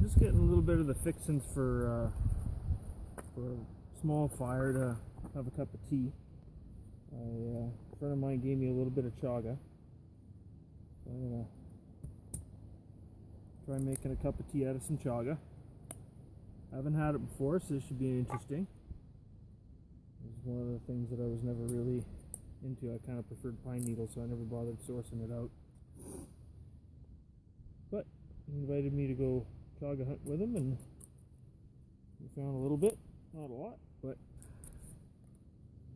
just getting a little bit of the fixings for a small fire to have a cup of tea. A friend of mine gave me a little bit of chaga, so I'm gonna try making a cup of tea out of some chaga. I haven't had it before, so this should be interesting. This is one of the things that I was never really into. I kind of preferred pine needles, so I never bothered sourcing it out. But he invited me to go chaga hunt with him, and we found a little bit, not a lot, but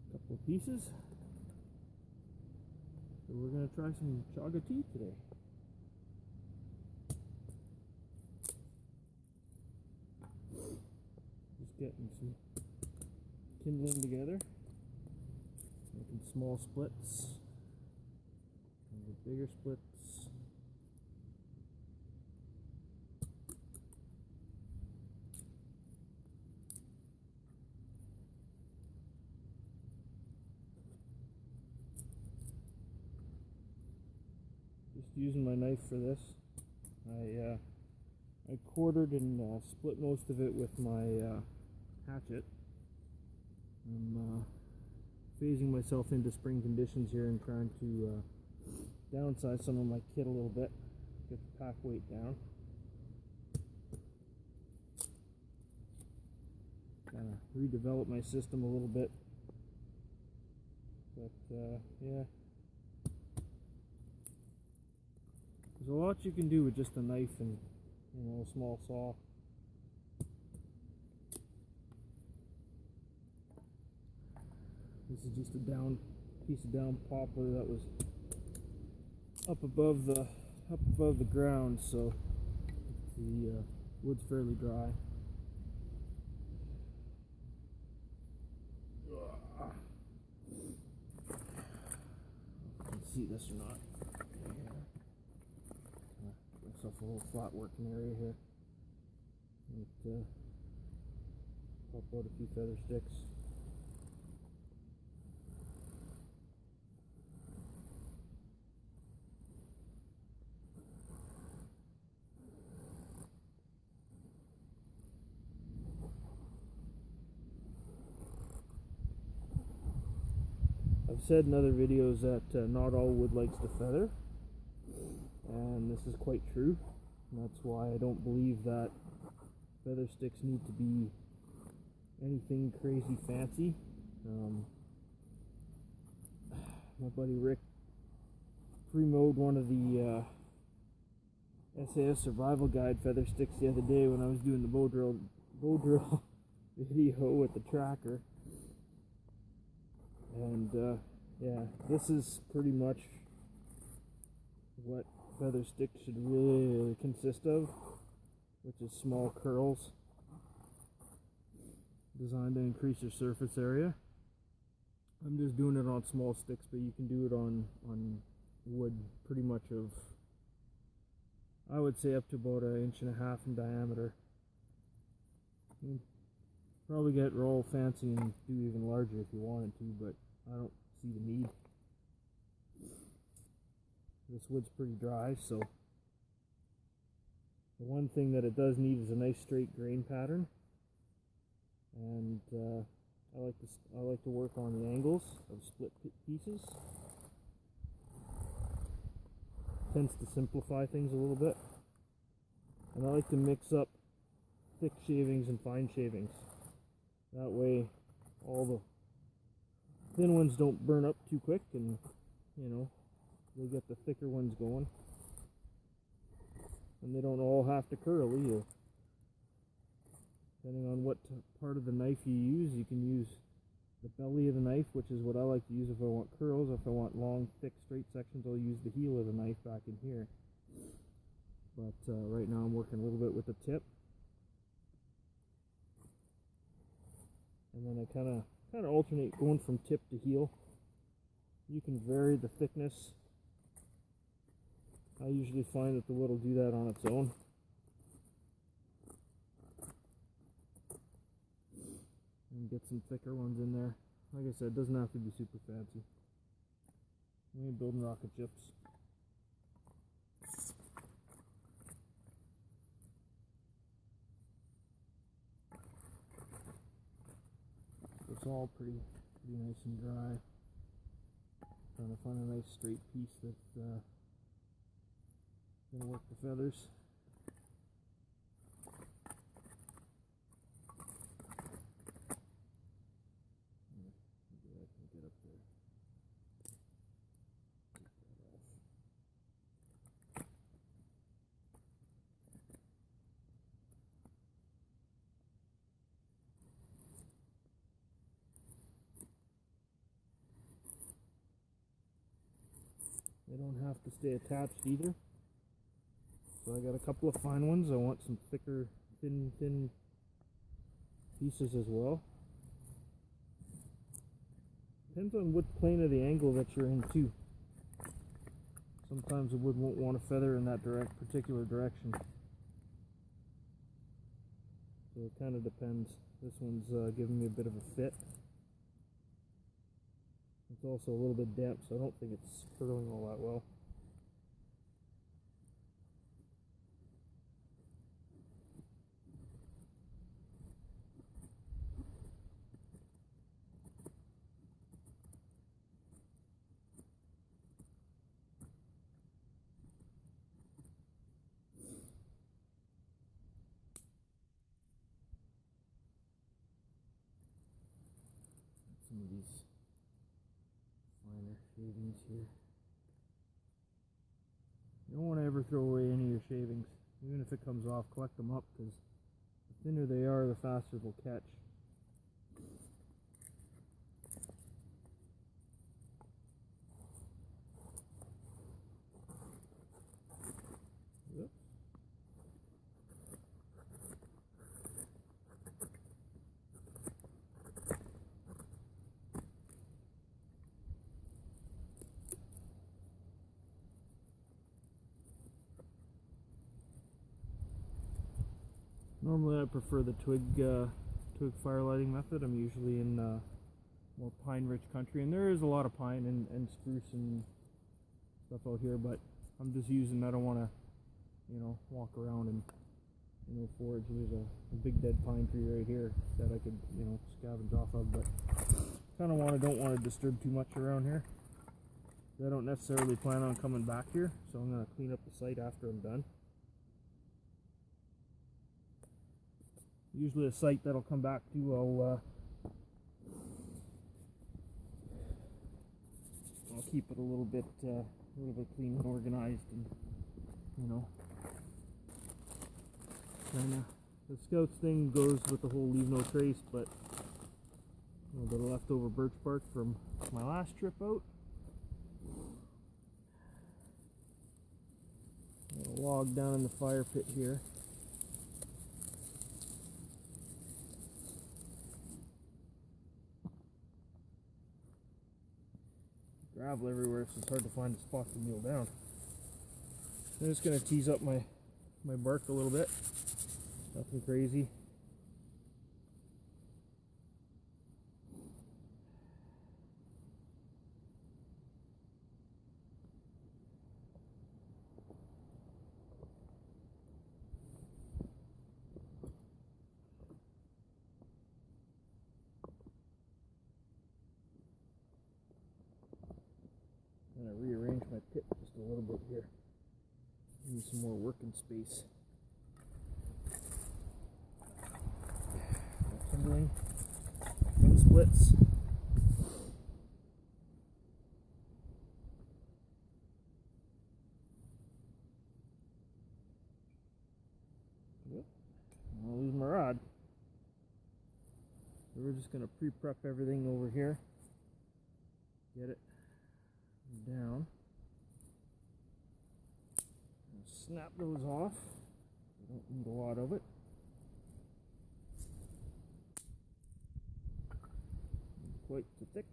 a couple of pieces. So we're going to try some chaga tea today. Just getting some kindling together, making small splits, and the bigger splits. Just using my knife for this. I quartered and split most of it with my hatchet. I'm phasing myself into spring conditions here and trying to downsize some of my kit a little bit, get the pack weight down. Kind of redevelop my system a little bit, but yeah. There's a lot you can do with just a knife and, you know, a small saw. This is just a piece of down poplar that was up above the ground, so the wood's fairly dry. I can see this or not. Myself a little flat working area here. Pop out a few feather sticks. I've said in other videos that not all wood likes to feather, and this is quite true. And that's why I don't believe that feather sticks need to be anything crazy fancy. My buddy Rick pre-mowed one of the SAS Survival Guide feather sticks the other day when I was doing the bow drill video with the tracker. And yeah, this is pretty much what feather sticks should really consist of, which is small curls designed to increase your surface area. I'm just doing it on small sticks, but you can do it on wood pretty much of, I would say, up to about 1.5 inches in diameter. You can probably get real fancy and do even larger if you wanted to, but I don't see the need. This wood's pretty dry, so the one thing that it does need is a nice straight grain pattern, and I like to work on the angles of split pieces. Tends to simplify things a little bit, and I like to mix up thick shavings and fine shavings. That way, all the thin ones don't burn up too quick, and you know, they get the thicker ones going, and they don't all have to curl either. Depending on what part of the knife you use, you can use the belly of the knife, which is what I like to use if I want curls. If I want long, thick, straight sections, I'll use the heel of the knife back in here. But right now I'm working a little bit with the tip, and then I kind of alternate going from tip to heel. You can vary the thickness. I usually find that the wood will do that on its own. And get some thicker ones in there. Like I said, it doesn't have to be super fancy. I'm building rocket ships. it's all pretty nice and dry. Trying to find a nice straight piece that's gonna work the feathers. Maybe I can get up there. Take that off. They don't have to stay attached either. So I got a couple of fine ones. I want some thicker, thin pieces as well. Depends on what plane of the angle that you're in too. Sometimes the wood won't want to feather in that particular direction. So it kind of depends. This one's giving me a bit of a fit. It's also a little bit damp, so I don't think it's curling all that well. Some of these finer shavings here. You don't want to ever throw away any of your shavings. Even if it comes off, collect them up, because the thinner they are, the faster they'll catch. Yep. Normally I prefer the twig firelighting method. I'm usually in more pine-rich country, and there is a lot of pine and spruce and stuff out here, but I'm just using, I don't want to, walk around and, forage. There's a big dead pine tree right here that I could, scavenge off of, but don't want to disturb too much around here. I don't necessarily plan on coming back here, so I'm going to clean up the site after I'm done. Usually a site that I'll come back to, I'll keep it a little bit clean and organized, and kinda the Scouts thing goes with the whole leave no trace, but a little bit of leftover birch bark from my last trip out. Got a log down in the fire pit here. Gravel everywhere, so it's hard to find a spot to kneel down. I'm just going to tease up my bark a little bit. Nothing crazy. I'm going to rearrange my pit just a little bit here. Need some more working space. Kindling, pin splits. Yep. I'll lose my rod. So we're just going to pre-prep everything over here. Get it down. Snap those off. We don't need a lot of it. Quite so thick.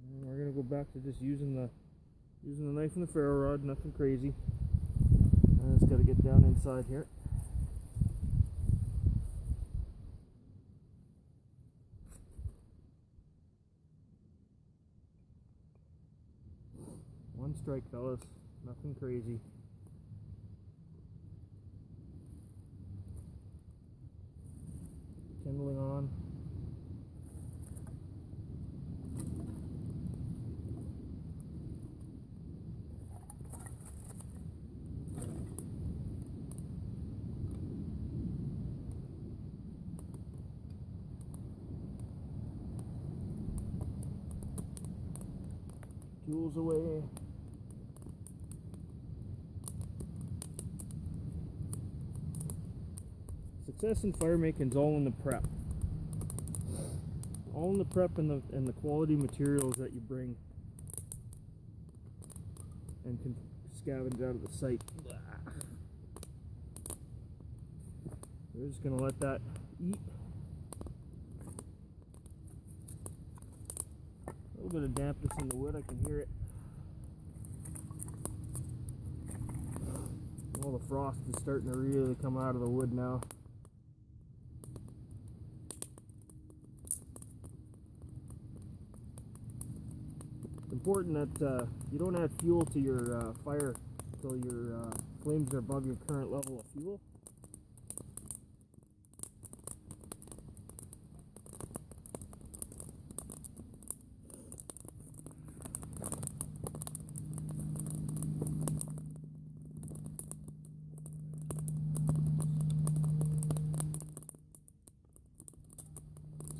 And we're gonna go back to just using the knife and the ferro rod. Nothing crazy. And it's got to get down inside here. One strike, fellas. Nothing crazy. kindling on. Tools away. Success in fire making is all in the prep. All in the prep and the quality materials that you bring and can scavenge out of the site. We're just gonna let that eat. A little bit of dampness in the wood, I can hear it. All the frost is starting to really come out of the wood now. It's important that you don't add fuel to your fire until your flames are above your current level of fuel.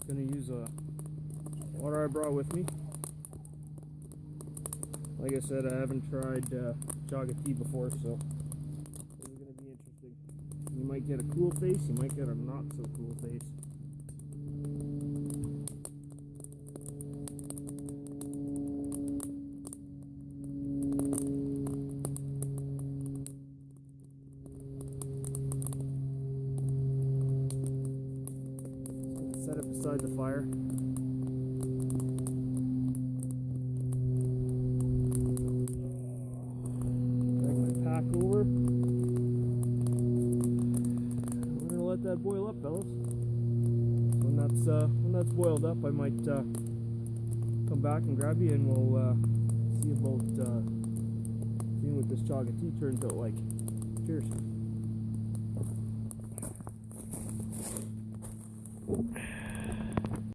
Gonna use water I brought with me. Like I said, I haven't tried chaga tea before, so this is gonna be interesting. You might get a cool face, you might get a not so cool face. Set it beside the fire. Drag my pack over. We're gonna let that boil up, fellas. When that's boiled up, I might come back and grab you, and we'll see about seeing what this chaga tea turns out like. Cheers.